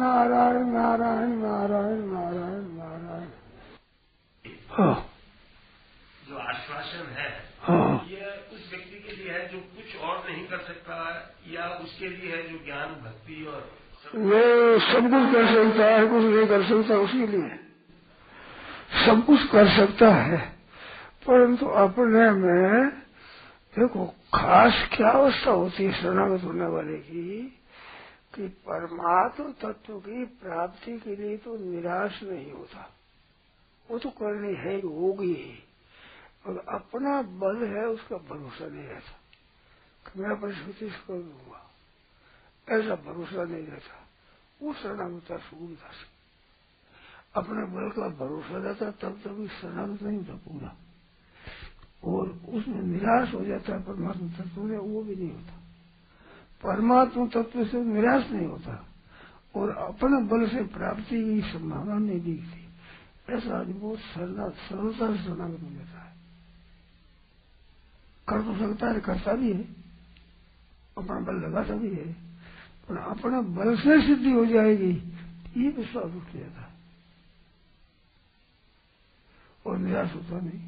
नारायण नारायण नारायण नारायण नारायण। हाँ, जो आश्वासन है हाँ, ये उस व्यक्ति के लिए है जो कुछ और नहीं कर सकता है, या उसके लिए है जो ज्ञान भक्ति और वो सब कुछ कर सकता है, कुछ नहीं कर सकता। उसके लिए सब कुछ कर सकता है, परंतु अपने में देखो खास क्या अवस्था होती है शरणागत होने वाले की कि परमात्म तत्व की प्राप्ति के लिए तो निराश नहीं होता, वो तो करनी है, होगी ही, और अपना बल है उसका भरोसा नहीं रहता कि मैं अपनी शक्ति से कर दूंगा, ऐसा भरोसा नहीं रहता। वो शरणागत सुगमता से अपने बल का भरोसा रहता, तब तक शरणागत नहीं होता पूरा, और उसमें निराश हो जाता है परमात्मा तत्व से, वो भी नहीं होता। परमात्मा तत्व से निराश नहीं होता और अपने बल से प्राप्ति की संभावना नहीं दिखती, ऐसा आदमी बहुत सरलता से शरणागत हो जाता है। कर तो सकता है, करता भी है, अपना बल लगाता भी है, पर अपने बल से सिद्धि हो जाएगी ये विश्वास उठ जाता है और निराश होता नहीं।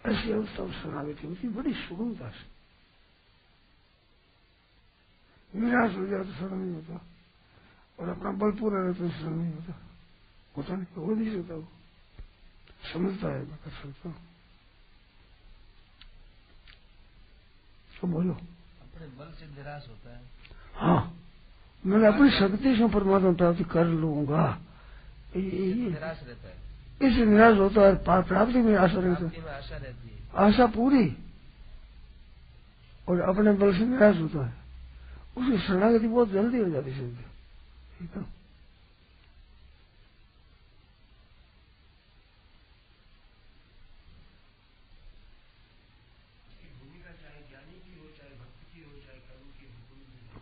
ऐसी अवस्था शरणागति होती बड़ी सुगमता से। निराश हो जाए तो शरण नहीं होता, और अपना बल पूरा रहता तो शरण नहीं होता, होता नहीं, हो नहीं सकता। वो समझता है मैं कर सकता हूँ। तो बोलो, अपने बल से निराश होता है। हाँ, मैं अपनी शक्ति से परमात्मा प्राप्ति कर लूंगा, निराश रहता है, इससे निराश होता है। प्राप्ति में आशा रहती है, आशा पूरी, और अपने बल से निराश होता है, उसकी शरणागति बहुत जल्दी हो जाती है। ठीक है,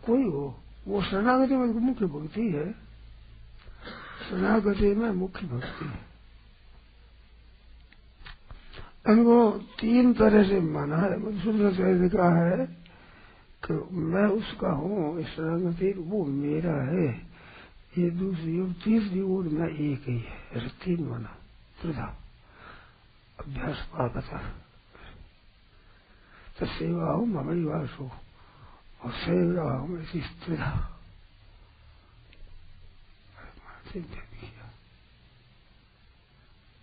कोई हो, वो शरणागति में मुख्य भक्ति है, शरणागति में मुख्य भक्ति है। इनको तीन तरह से माना है, मधुसूदनाचार्य ने कहा है कि मैं उसका हूँ, शरणागति वो मेरा है, ये दूसरी और तीसरी ओर मैं एक ही है, ऐसे तीन माना। त्रिधा अभ्यास पाकता तो सेवा हूँ ममई वास हो, और सेवा हूँ ऐसी त्रिधा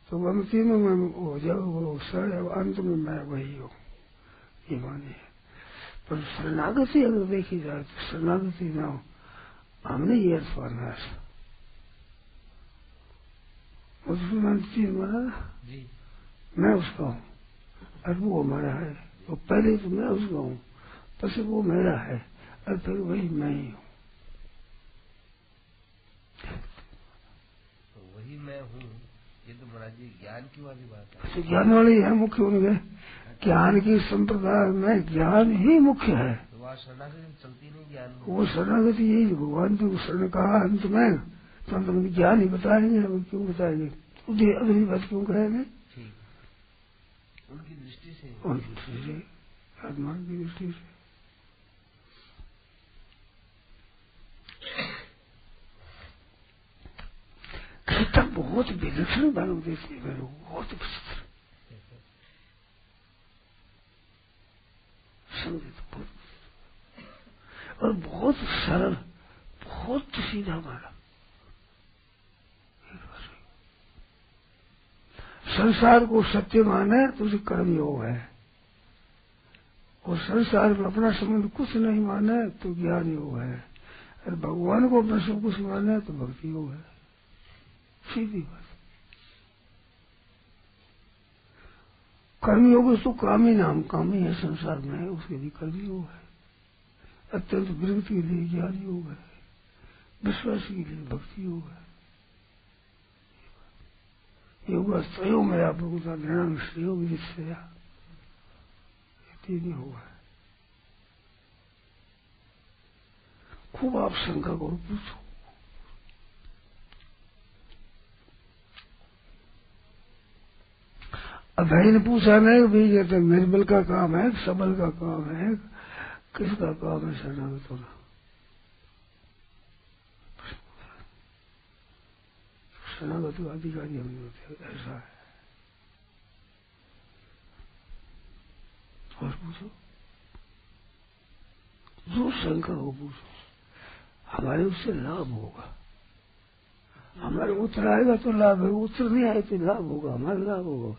तो हम तीनों में हो जाओ, वो शरण अंत में मैं वही हूँ, ये माने। पर शरणागति अगर देखी जाए तो शरणागति ना हो, हमने ये अर्थ माना है। मुसलमान चीज माना जी, मैं उसका हूँ और वो हमारा है, तो पहले तो मैं उसका हूँ, पीछे वो मेरा है, और फिर वही मैं ही हूँ। तो वही मैं हूँ, ये तो महाराज जी ज्ञान की वाली बात है। तो ज्ञान वाले है मुख्य होंगे, ज्ञान की संप्रदाय में ज्ञान ही मुख्य है। तो वहाँ शरणागति चलती नहीं ज्ञान, वो शरणागति यही भगवान को शरण कहा अंत में, तो हम ज्ञान ही बताएंगे, हम क्यों बताएंगे, अगली बात क्यों कहेंगे। ठीक, उनकी दृष्टि से, उनकी दृष्टि से, आत्मा की दृष्टि से। गीता बहुत विलक्षण मालूम देती है मेरे को, बहुत विचित्र समझे तो बहुत, और बहुत सरल, बहुत सीधा माना। संसार को सत्य माने तो उसे कर्म योग है, और संसार में अपना संबंध कुछ नहीं माने तो ज्ञान योग है, और भगवान को अपना सब कुछ माने तो भक्ति योग है। सीधी बात। कर्मयोग तो काम ही नाम काम ही है संसार में, उसके लिए कर्मयोग है। अत्यंत विरक्ति के लिए ज्ञान योग है, विश्वास के लिए भक्ति योग है। योग त्रयो में आप लोगों का निर्णय श्रेयोग जिससे तीन योग है। खूब आप शंका करो, पूछो। अभय ने पूछा नहीं भी, कहते निर्बल का काम है, सबल का काम है, किसका काम है शरणागत होना। शरणागत अधिकारी हम होते, ऐसा है। और पूछो, जो शंका हो पूछो, हमारे उससे लाभ होगा। हमारे उत्तर आएगा तो लाभ है, उत्तर नहीं आए तो लाभ होगा, हमारा लाभ होगा।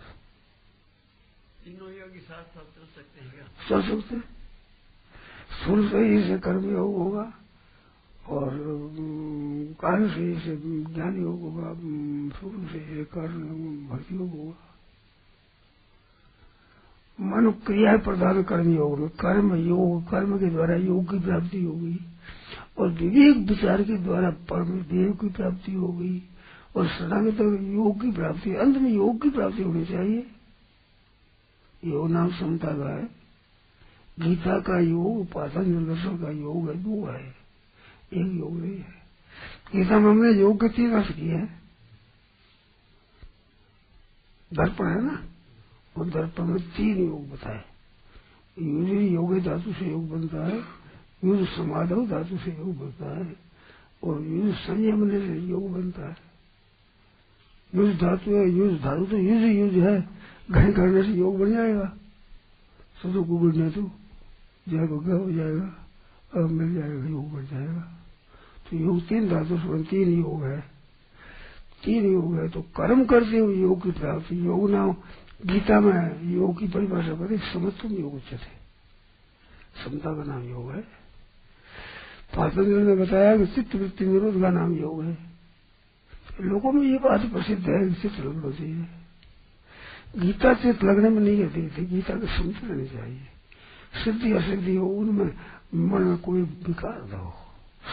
तीनों योगी साथ साथ चल सकते हैं क्या? चल सकते। स्थूल शरीर से कर्म योग होगा और कार्य शरीर से ज्ञान योग होगा, सूक्ष्म शरीर से कर्म भक्ति योग होगा। मन क्रिया प्रधान कर्म योग में कर्म योग, कर्म के द्वारा योग की प्राप्ति होगी और विवेक विचार के द्वारा परम देव की प्राप्ति होगी और शरणागत योग की प्राप्ति, अंत में योग की प्राप्ति होनी चाहिए। योग नाम समता का है। गीता का योग पातंजलि दर्शन का योग है, दो है, एक योग नहीं है। गीता में हमने योग के 3 अर्थ किए हैं। दर्पण है ना, वो दर्पण में 3 योग बताए। युज योग धातु से योग बनता है, युज समाधव धातु से योग बनता है और युज संयम से योग बनता है। युज धातु है, युज धातु तो युज है, घड़ी करने से योग बन जाएगा। सुधो को बढ़ने तो जाएगा, क्या हो जाएगा, अब मिल जाएगा, योग बन जाएगा। तो योग 3 धातु से 3 योग है, 3 योग है। तो कर्म करते हुए योग की प्राप्ति, योग नाम गीता में योग की परिभाषा पर समत्वम योग उच्चते, समता का नाम योग है। पातंजलि ने बताया कि चित्त वृत्ति निरोध का नाम योग है। लोगों में ये बात प्रसिद्ध है कि चित्त लगना चाहिए। गीता चित्त लगने में नहीं कहती थी, गीता की समता रहनी चाहिए। सिद्धि असिद्धि हो, उनमें मन में कोई विकार न हो,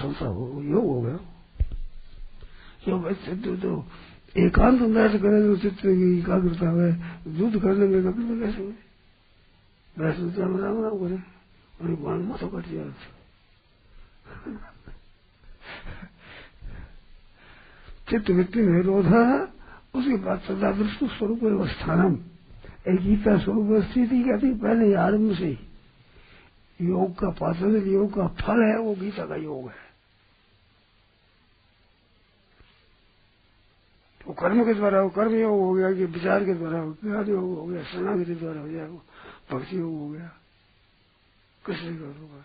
समता हो, योग हो गया। योग तो एकांत उन्नत करेंगे, चित्त की एकाग्रता में युद्ध करने में कभी नहीं कैसे वैसे राम राम करें और बाण माथा कट जाए। चित्त वृत्ति निरोध है, उसके बाद सदादृष्टि स्वरूप अवस्थानम, एक गीता स्वरूप स्थिति कहती है। पहले आरंभ से योग का पातंजलि योग का फल है, वो गीता का योग है। वो कर्म के द्वारा, वो कर्म योग हो गया कि विचार के द्वारा ज्ञान योग हो गया, शरणागति के द्वारा हो जाए वो भक्ति योग हो गया। किसी का होगा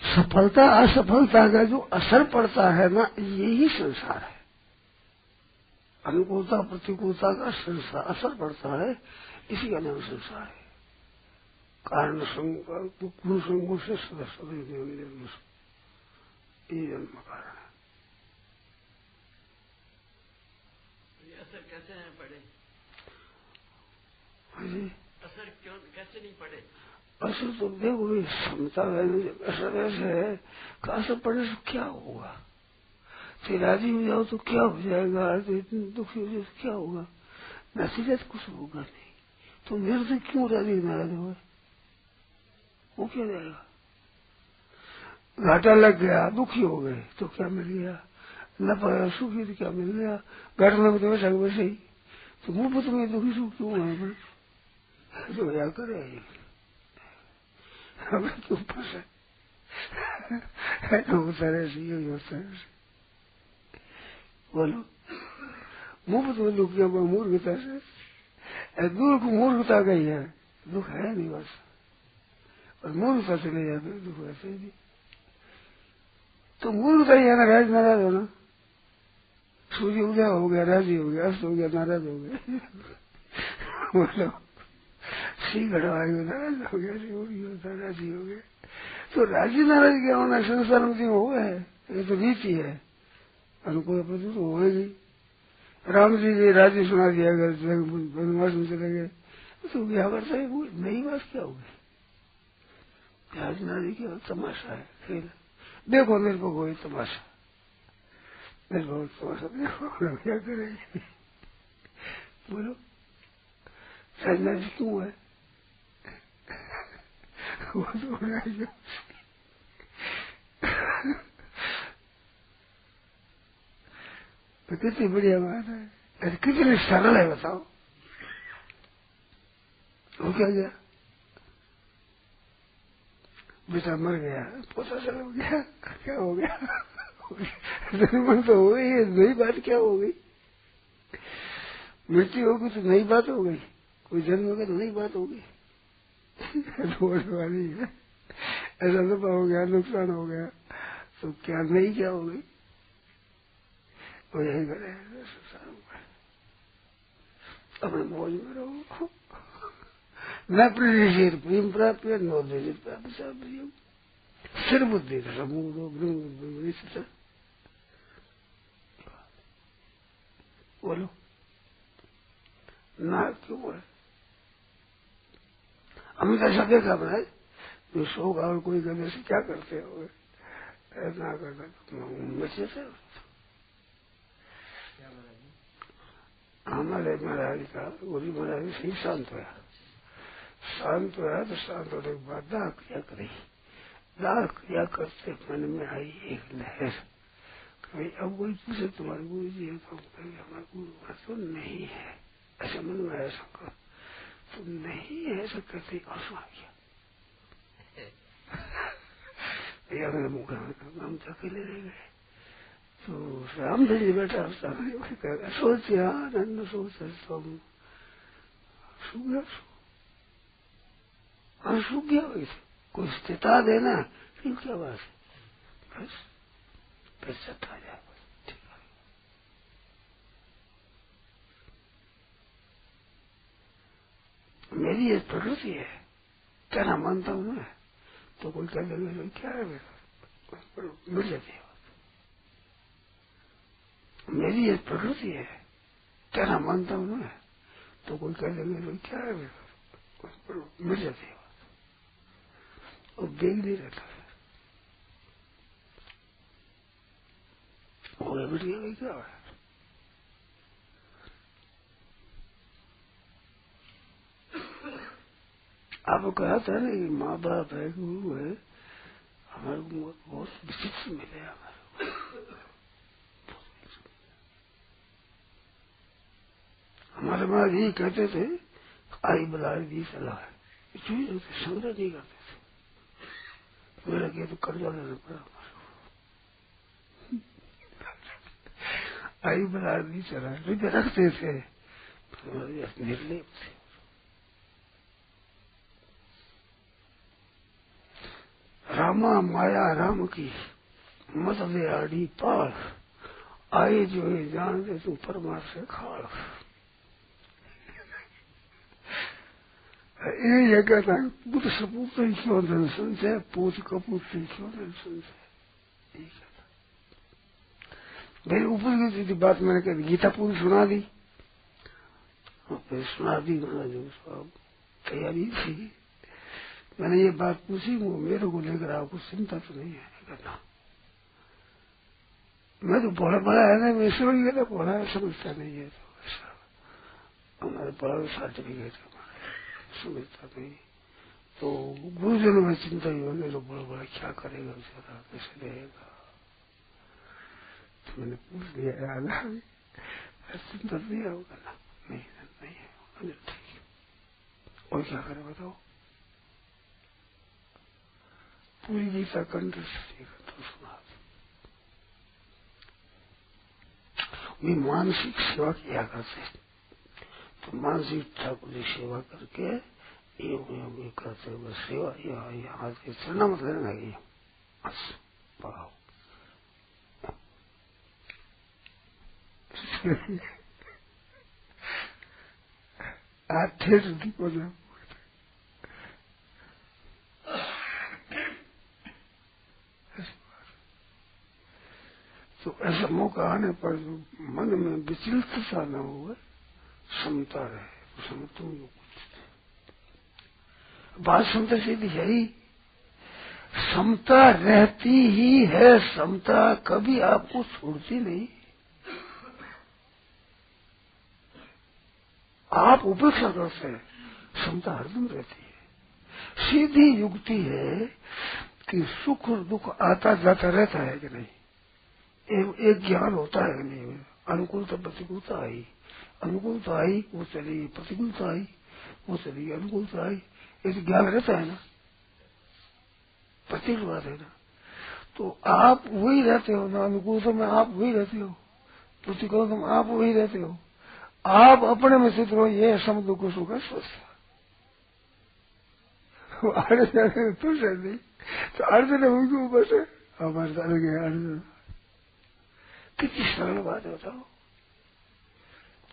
सफलता असफलता का जो असर पड़ता है ना, यही संसार है। अनुकूलता प्रतिकूलता का संसार असर पड़ता है, इसी का नाम संसार है। कारण गुण संगों से सदस्य ये जन्म कारण है। असर कैसे नहीं पड़े? असर क्यों कैसे नहीं पड़े? असर तो देखो क्षमता असर ऐसे है कि असर पड़ने से क्या होगा। फिर राजी हो जाओ तो क्या हो जाएगा, तो इतनी दुखी हो जाए तो क्या होगा, नसीहत कुछ होगा नहीं। तो मेरे से क्यों राजी नाराज हो, वो क्या जाएगा। घाटा लग गया, दुखी हो गए तो क्या मिल गया, न पाया सुखी तो क्या मिल गया। घाटा लग तो वैसे ही, तो मुफ्त में दुखी सुख क्यों है, जो या करे हमें क्यों फंसे। होता है बोलो, मुफ्त में दुख किया मूर्खता से, दुख मूर्खता का ही है, दुख है नहीं बस। और मूर्खता चले जाते दुख वैसे ही नहीं। तो मूर्खता ही है ना, राज नाराज होना। सूर्य उदय हो गया राजी हो गया, अस्त हो गया नाराज हो गया। बोलो सी घड़वाई में नाराज हो गया, राजी हो गया। तो राजी नाराज क्या होना, संसार में हो गया है, ये तो रीति है। अनुकूल प्रति तो होगी। राम जी ने राजी सुना दिया, अगर वनवास में चले गए तो क्या करता है, वो नई बात क्या होगी। राज नाराजी क्या तमाशा है, खेल देखो निर्भोग हो तमाशा, निर्भोग तमाशा देखो क्या करेंगे। बोलो राजनाराजी क्यों है, वो तो तो कितनी बढ़िया बात है, कितनी सरल है बताओ। वो क्या गया, बेटा मर गया, पोता चल हो गया, क्या हो गया? जन्म तो हो गई, नई बात क्या हो गई? मृत्यु होगी तो नई बात हो गई, कोई जन्म होगा तो नई बात हो गई। वाली है, ऐसा दफा हो गया, नुकसान हो गया तो क्या नई क्या हो गई? वो यही करे अपने मौज में रहो। न प्रेषित प्रेम प्राप्त नो देश प्राप्त सिर बुद्धि समूह बोलो ना क्यों बोले? हमने तो ऐसा देखा भाई, जो शोक और कोई कहते से क्या करते हो, ऐसा करता बच्चे से हमारे महाराज का गुरु महाराज सही शांत हुआ, शांत हुआ तो शांत होने के बाद दाह क्रिया करी। दाह क्रिया करते मन में आई एक लहर, भाई अब कोई पूछे तुम्हारे गुरु जी है तो हमारा गुरु तो नहीं है, ऐसा मन में आया शंकर, तो नहीं है ऐसा कहते आंसू आ गया। मेरे मुख हम तो अकेले रह गए, तो रामधन जी बैठा सोचा आनंद सोच तुम सूख गया, सूख गया वही कुछ चिता देना, फिर क्या बात है, बस फिर चटा जाए। मेरी ये प्रकृति है, क्या ना मानता हूं मैं, तो कोई कह देगा क्या है मिल जाती है। मेरी ये प्रकृति है, क्या ना मानता हूं मैं, तो कोई कह देगा क्या है मिल जाती है, और बेग नहीं रहता है। और मिट गया क्या है? आपको कहा था ना कि माँ बाप है, गुरु है, हमारे को बहुत विचित्र मिले हमारे। हमारे माँ यही कहते थे, आई बलाए दी सलाह, संग्रह नहीं करते थे, मेरा क्या तो कर्जा लेना पड़ा हमारे। आई बलाए दी सलाह रखते थे, निर्लेप थे। रामा माया राम की मत ले आड़ी पार, आए जो ये जान दे तू परमार से खाड़। ये कहता है पुत्र सपूत क्यों धन संचय, पूत कपूत क्यों धन संचय, ये कहता। मेरी ऊपर की बात मैंने कही, गीता पूरी सुना दी, फिर सुना दी जो सब तैयारी थी। मैंने ये बात पूछी, वो मेरे को लेकर आपको चिंता तो नहीं है करना, मैं तो पढ़ा पढ़ा है ना, वैसे वही कहता पढ़ा है, समझता नहीं है, तो ऐसा हमारे पढ़ा सर्टिफिकेट समझता नहीं, तो गुरुजनों में चिंता ही होगी, तो बड़ा बड़ा क्या करेगा बेचारा, कैसे रहेगा। तो मैंने पूछ लिया यार, चिंता नहीं होगा ना, नहीं है, ठीक है, और क्या करे बताओ। पूरी गीता कंठ तो सुना वे मानसिक सेवा किया करते, तो मानसिक ठाकुर की सेवा करके ये करते हुए सेवा यहाँ के चलना मतलब नहीं, बस पढ़ाओ। आठे को ना तो ऐसा मौका आने पर जो मन में विचलितता न हो, समता रहे, समतुम जो बात समता सीधी है ही, समता रहती ही है, समता कभी आपको छोड़ती नहीं। आप उपेक्षा करते हैं, समता हरदम रहती है। सीधी युक्ति है कि सुख और दुख आता जाता रहता है कि नहीं, एक ज्ञान होता है कि नहीं, अनुकूलता प्रतिकूलता आई, अनुकूलता आई वो चली, प्रतिकूलता आई वो चली, अनुकूलता आई, एक ज्ञान रहता है ना। प्रतिकूल है ना, तो आप वही रहते हो ना, अनुकूलता में आप वही रहते हो, प्रतिकूलता में आप वही रहते हो। आप अपने में स्थित रहो, ये सम दुख सुख का स्वस्थ अर्जुन तो नहीं, तो अर्जुन उनके ऊपर से हमारे चल गए। अर्जुन कितनी सरल बात है बताओ।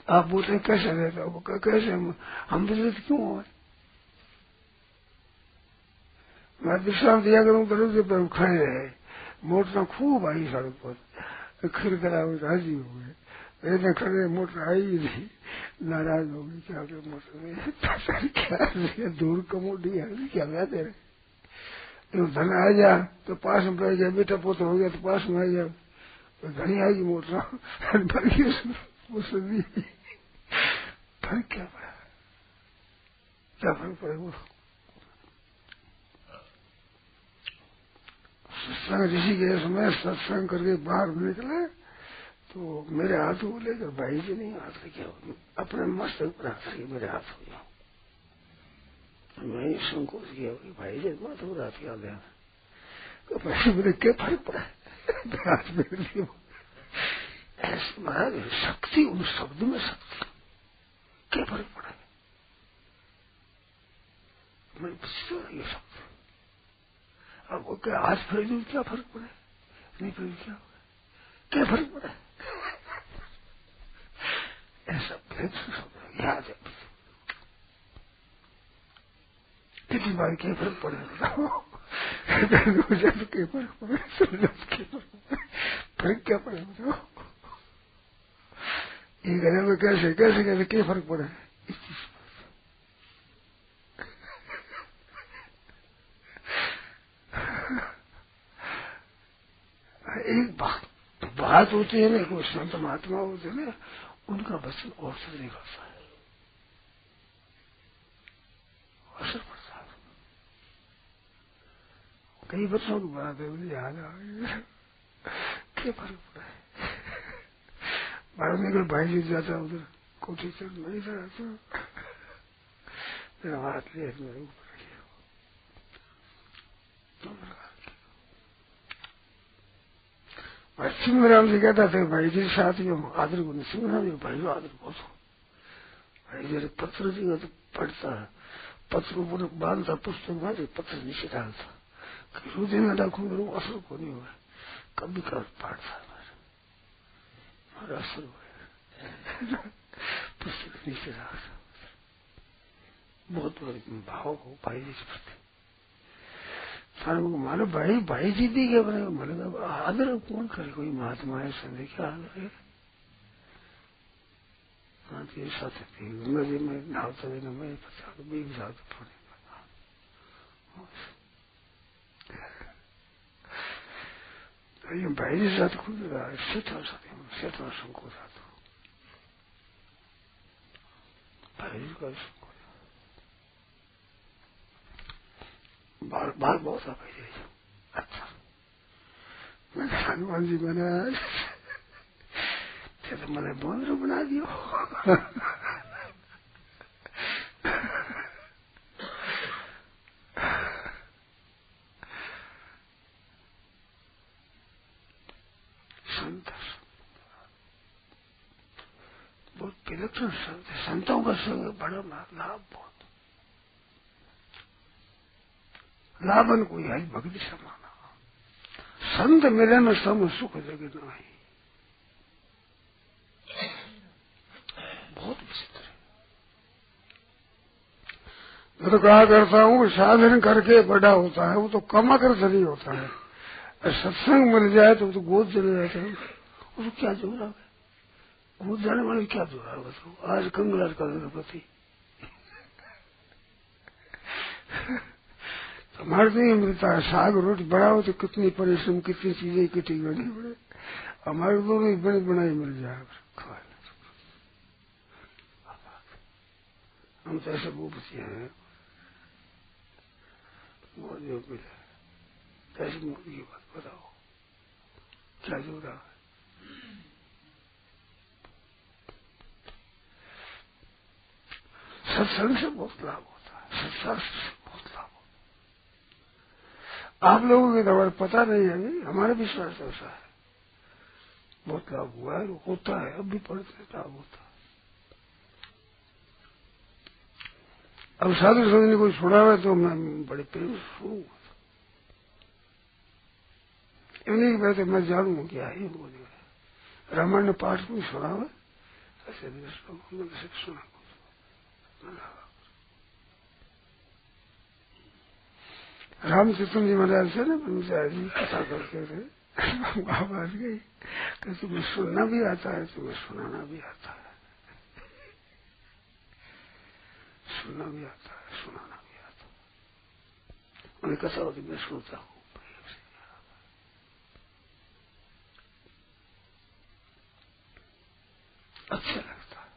आप बोलते कैसे रहते हो, कैसे हम विचलित क्यों हो? मैं विश्राम दिया करूं दरवाजे पर खड़े रहे, मोटर खूब आई सड़क पर, खिर करा राजी हो गए। मैंने खड़े मोटर आई ही नहीं, नाराज हो गई, क्या कर मोटर में क्या दूर कमोडी है क्या मैं दे रहे धन आ जा तो पास में पड़ गया, बेटा पोता हो गया तो पास में आ गया, तो धनी आएगी मोटर फर्क क्या पड़ा, क्या फर्क पड़े? वो सत्संग ऋषिकेश में सत्संग करके बाहर निकले तो मेरे हाथ को लेकर भाई जी नहीं हाथ रखे, अपने मस्तक पर हाथ रखे, मेरे हाथ हो गया। मैं संकोच किया भाई जी मत हो रहा क्या ध्यान, तो भाई मेरे क्या फर्क पड़ा हाथ में ऐसे महाराज शक्ति, उन शब्द में शक्ति, क्या फर्क पड़ा? मैं ये शब्द अब वो क्या आज फेर दूं, क्या फर्क पड़े? नहीं फेर क्या फर्क पड़ा? ऐसा भेद शब्द याद है कितनी बार क्या फर्क पड़े? के फर्क पड़े, फर्क क्या पड़े बताओ? ये घर में कैसे कैसे कैसे क्या फर्क पड़ा है इस चीज पर? एक बात होती है ना, कोई संत महात्मा होते हैं ना, उनका वचन औसत नहीं करता है, असर पड़ता है। कई बच्चों की बात है मुझे याद आ गई, क्या फर्क पड़ा है? भारत में भाई जी जाता उधर कोठी चल नहीं रहा तो मेरा हाथ ले मेरे ऊपर सिंहराम जी कहता था भाई जी साथियों आदर को नहीं, सिंहराम जी भाई को आदर बहुत हो। भाई जी पत्र जी तो पढ़ता है, पत्र को बांधता पुस्तक में, पत्र नीचे डालता, हृदय में डाकू मेरे असर को नहीं हुआ, कभी कभी पढ़ता और असर हुआ पुस्तक नीचे डालता। बहुत बड़े भाव हो भाई जी के प्रति। मानो भाई भाई जी दी क्या बनेगा, मानेगा आदर कौन करे? कोई महात्मा है संदेह क्या आदर है? हाँ जी साथ नदी में नहाता है ना, मैं पता बीग जाता पड़े भाई जी साथ खुद रहा है, सेठा संकोच आता भाई जी का संकोच बार बार बहुत आ भाई जी। अच्छा मैंने हनुमान जी मैंने तो मैंने बंदर बना दियो संत बहुत विलक्षण संत, संतों का संग बड़ा लाभ, बहुत लाभन को यही भक्ति समाना। संत मिले में सम सुख जगह नहीं, बहुत विचित्र है। मैं तो कहा करता हूँ साधन करके बड़ा होता है, वो तो कमा कर शरीर होता है। सत्संग मिल जाए तो गोद चले जाते हैं, उसको क्या जोड़ा है? गोद जाने वाले क्या जोड़ा है बताओ? आज कंगलार का गणपति हमारे नहीं मिलता है, साग रोटी बढ़ाओ तो कितनी परिश्रम, कितनी चीजें इकट्ठी करनी पड़े, हमारे को भी बड़ी बनाई मिल जाए खा। हम तो ऐसे भूपतिया हैं, वो जो मिले कैसी मूर्ति की बात बताओ, क्या जोड़ा है? सत्संग से बहुत लाभ होता है, सत्संग से बहुत लाभ होता आप लोगों के तो हमारे पता नहीं है अभी, हमारा विश्वास ऐसा है। बहुत लाभ हुआ है, होता है, अब भी पढ़ते लाभ होता है। अब साधु संत ने कोई छोड़ा हुआ तो मैं बड़े प्रेम से सुनूंगा। इन्हीं की बात मैं जानूंगा क्या है बोले। रामायण ने पाठ में सुना हुआ, ऐसे सुना रामचंद्र जी महाराज से ना पंचायत जी कथा करते थे। आवाज गई कि तुम्हें सुनना भी आता है, तुम्हें सुनाना भी आता है, सुनना भी आता है, सुनाना भी आता है। उन्हें कथा होती मैं सुनता हूँ, अच्छा लगता है।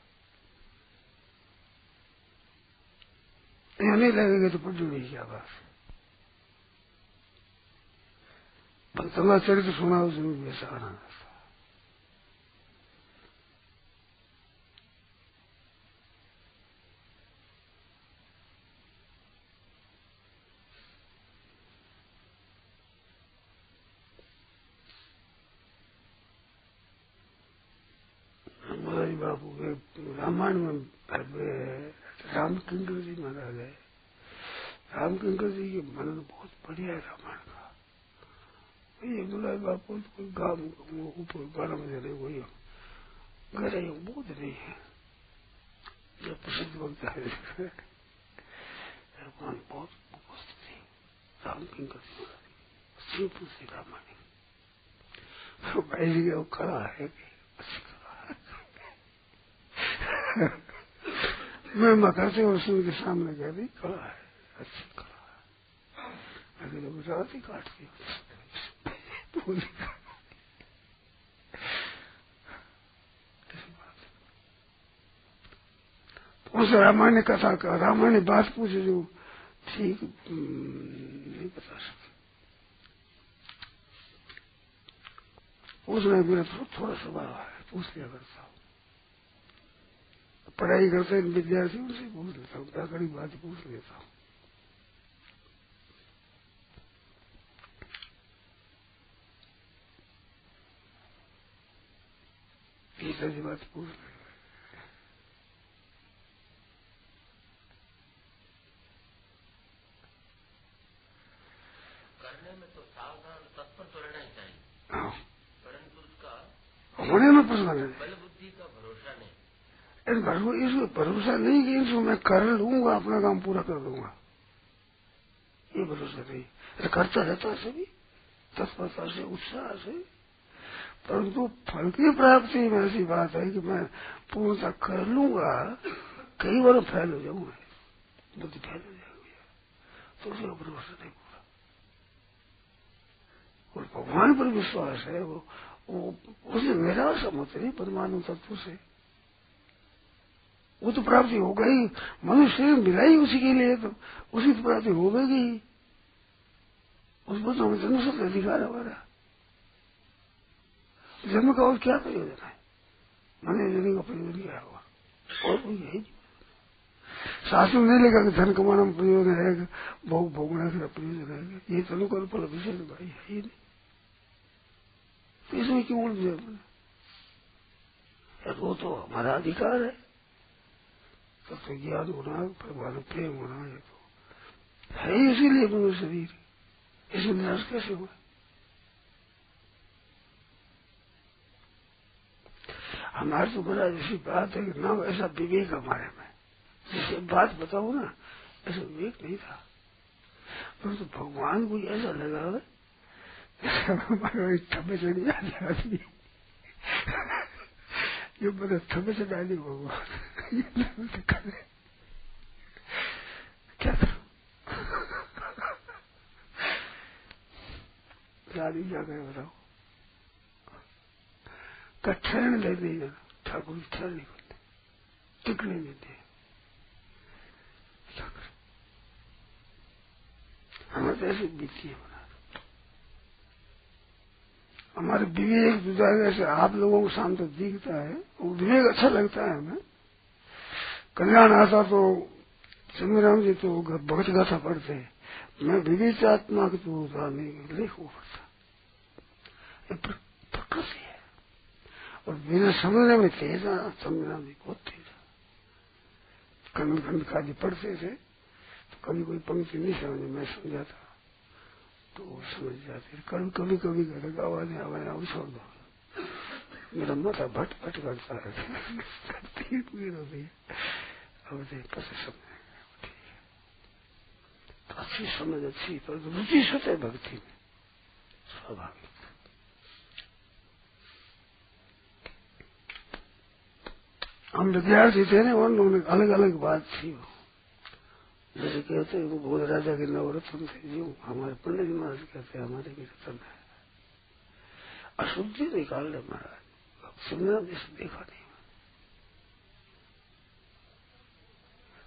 यहाँ नहीं लगेगा तो पढ़ नहीं क्या बात। भक्तवा चरित्र सुना उसमें भी ऐसा आनंद आता। मोरारी बाबू के रामायण में रामकिंकर जी महाराज है। रामकिंकर जी के मनन बहुत बढ़िया है रामायण का। ये मोरारी बाबू कोई गांव ऊपर गाना में रहे वही गहरे बहुत नहीं है, जो प्रसिद्ध वक्त है बहुत उपस्थित थी रामकिंकर जी महाराज शिवपुर से रामायण। भाई जी वो खड़ा है मैं मकर से उसमें के सामने कह दी खड़ा है, अच्छी खड़ा है, अगर तो रात ही काटती उस रामायण कथा का रामायण बात पूछे जो ठीक नहीं बता सकते। उसमें मेरा थोड़ा स्वभाव है, पूछ लिया करता हूँ। पढ़ाई करते हैं विद्यार्थी उनसे पूछ लेता हूँ, क्या कड़ी बात पूछ लेता हूँ। ऐसी बात पूछ ले। करने में तो सावधान तत्पर तो रहना ही चाहिए, हाँ, परंतु उसका होने में प्रश्न है, बल बुद्धि का भरोसा नहीं। इसमें भरोसा नहीं कि इसको मैं कर लूंगा, अपना काम पूरा कर दूंगा, ये भरोसा नहीं। करता रहता सभी तत्परता से उत्साह से, परंतु फल की प्राप्ति में ऐसी बात है कि मैं पूर्णतः कर लूंगा, कई बार फैल हो जाऊंगा, बुद्धि फैल हो जाएगी, तो उसका भरोसा नहीं पूरा। और भगवान पर विश्वास है, वो उसे मेरा समझ नहीं परमाणु तत्व से, वो तो प्राप्ति हो गई, मनुष्य मिला ही उसी के लिए, तो उसी की प्राप्ति हो गई। उसको तो हमें जन्म से अधिकार हमारा, जन्म का और क्या प्रयोजन है, मने जन्म का प्रयोजन क्या होगा, और कोई है नहीं। शास्त्र में नहीं लिखा कि धन कमाना में प्रयोजन है, भोग भोगना का प्रयोजन है, ये तनुकल्प विषय भाई है ही नहीं, तो इसमें क्यों उलझे? वो तो हमारा अधिकार है, तत्व ज्ञान होना, भगवान प्रेम होना, ये तो है ही, इसीलिए मनुष्य शरीर, इसमें निराश कैसे हुआ? हमारे तो बड़ा ऐसी बात है कि ना ऐसा विवेक हमारे में, जैसे बात बताओ ना, ऐसा विवेक नहीं था, परंतु तो भगवान को ऐसा लगा हमारे थमे चढ़ी जाती आदमी, ये बड़ा थमे से डाली भगवान क्या करो, आदमी क्या करे बताओ, का ठहरने ले नहीं जाना, ठाकुर जी ठहर नहीं करते, टिकने नहीं देते, हमें तो ऐसे बीती है बना, हमारे विवेक जुदा से आप लोगों को शाम तक दिखता है, वो विवेक अच्छा लगता है हमें। कल्याण आता तो चंद्रराम जी तो भगत गाथा पढ़ते हैं, मैं विविध आत्मा के तू जाने के लिए हो पड़ता। ये प्रकृति है और बिना समझने में तेज आना, समझना भी बहुत तेज। खंड खाली पढ़ते थे तो कभी कोई पंक्ति नहीं समझ मैं समझाता तो वो समझ जाते। कभी कभी कहते आवाजें छोड़ दो, मेरा माथा भट भट करता है अब कैसे समझ तो अच्छी समझ अच्छी पर रुचि सत्य भक्ति में स्वाभाविक। हम विद्यार्थी थे ना, उन्होंने अलग अलग बात थी। जैसे कहते वो भोज राजा के नवरत्न थे, जो हमारे पंडित जी महाराज कहते हैं हमारे भी रत्न है। अशुद्धि निकाल रहे महाराज, सुनना जैसे देखा नहीं।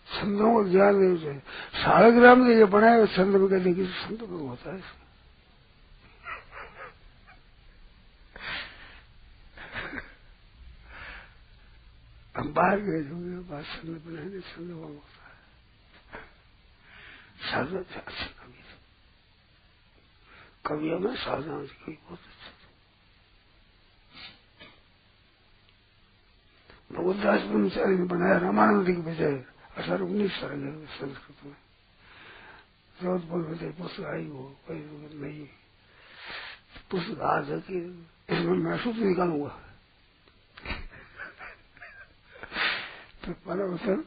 छंदों को ज्ञान नहीं चाहिए। शालग्राम ने ये बनाया हुआ छंद में कहते कि संत को होता है। हम बाहर गए जो बात छंद बनाएंगे, छंद वहां होता है। साधना अच्छे कवि थे, कवियों में साधना कवि बहुत अच्छे थे। भगवतदास ब्रह्मचारी ने बनाया रामानंद की बजाय 18-19 साल संस्कृत में। जोधपुर में पुस्तक आई वो कोई नहीं पुस्तक आ जाती, इसमें मैं सूत्र निकालूंगा तो परवसन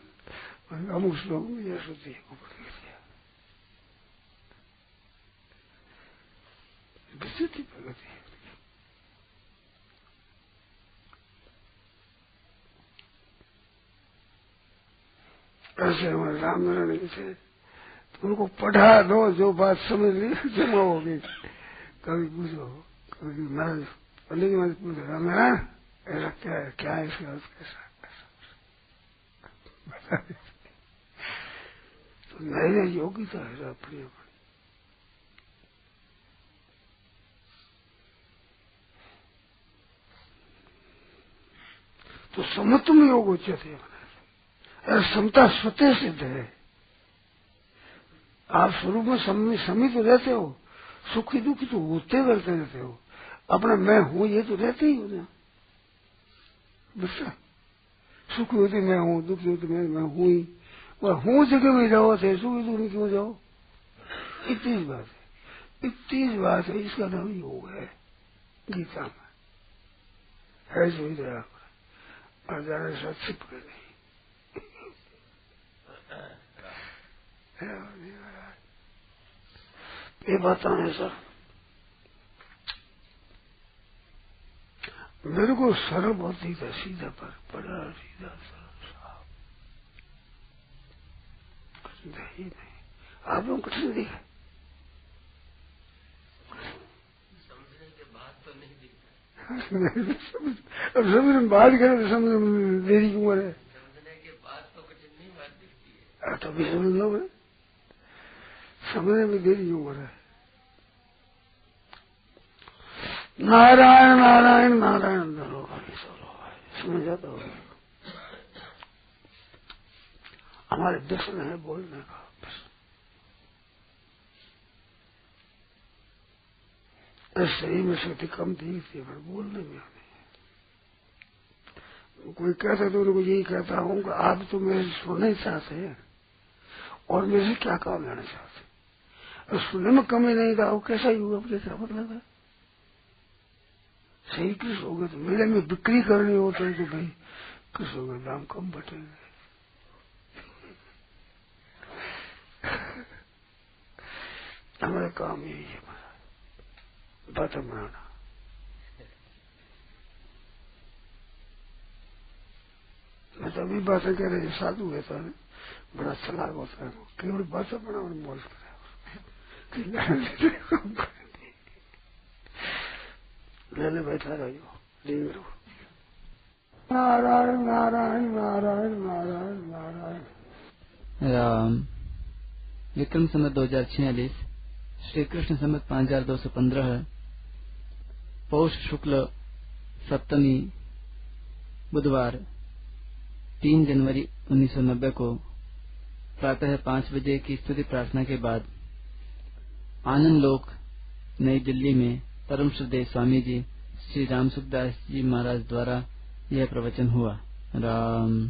अमुक श्लोक में यह सूत्र को पढ़ दिया। विस्तृत प्रगति है। ऐसे हमारे रामनारायण जी थे, तो उनको पढ़ा दो, जो बात समझ ली जमा होगी। कभी पूछो, कभी महाराज पंडित जी महाराज पूछो रामनारायण ऐसा क्या है, क्या है इसका अर्थ, कैसा तो नए योग्यता है अपनी अपनी। तो समत्व योग उच्चते, समता स्वतः सिद्ध है। आप स्वरूप में समित रहते हो, सुखी दुखी तो होते करते रहते हो। अपना मैं हूं ये तो रहते ही हो ना। बच्चा सुखी होती मैं हूं, दुखी होती मैं हूं ही, और हूं जगह में जाओ थे, सुखी दुखी क्यों जाओ। इतनी बात है, इतनी बात है। इसका नाम योग है गीता में है। जो दया और जाने से छिप गए नहीं। ये बताने सर मेरे को सरल बहुत ही था, सीधा पर बड़ा सीधा सरल कठिन ही नहीं। आप लोग कठिन दिखा समझने के बाद तो नहीं दिखता। अब समझ बात करें तो समझ देरी की उम्र है। समझने के बाद तो कठिन नहीं बात दिखती है। तभी समझ लो मैं, समझने में देरी उम्र है। नारायण नारायण नारायण धरो भाई, चलो भाई समझ जाता हो। हमारे दर्शन है बोलने का, शरीर में शक्ति कम दिखती है पर बोलने में नहीं। कोई कहता तो उनको यही कहता हूँ कि आप तो मेरे सुनना ही चाहते हैं और मेरे से क्या काम लेना चाहते। और सुनने में कमी नहीं था, वो कैसा ही होगा, क्या मतलब है। सही कृष्ण हो गए तो मेले में बिक्री करनी होती है तो भाई कृष्ण का दाम कम बटेंगे। हमारा काम यही है, बातें बनाना। मैं तो अभी बातें कह रहे साधु है तो बड़ा चलाक होता है, केवल बातें बना और मौज करे। ले बैठा रहो, लीन रहो। नारायण नारायण नारायण नारायण नारायण। राम विक्रम संवत 2046, श्री कृष्ण संवत 5215, पौष शुक्ल सप्तमी बुधवार 3 जनवरी 1990 को प्रातः 5 बजे की स्तुति प्रार्थना के बाद आनंद लोक नई दिल्ली में परम श्रद्धेय स्वामी जी श्री राम सुखदास जी महाराज द्वारा यह प्रवचन हुआ। राम।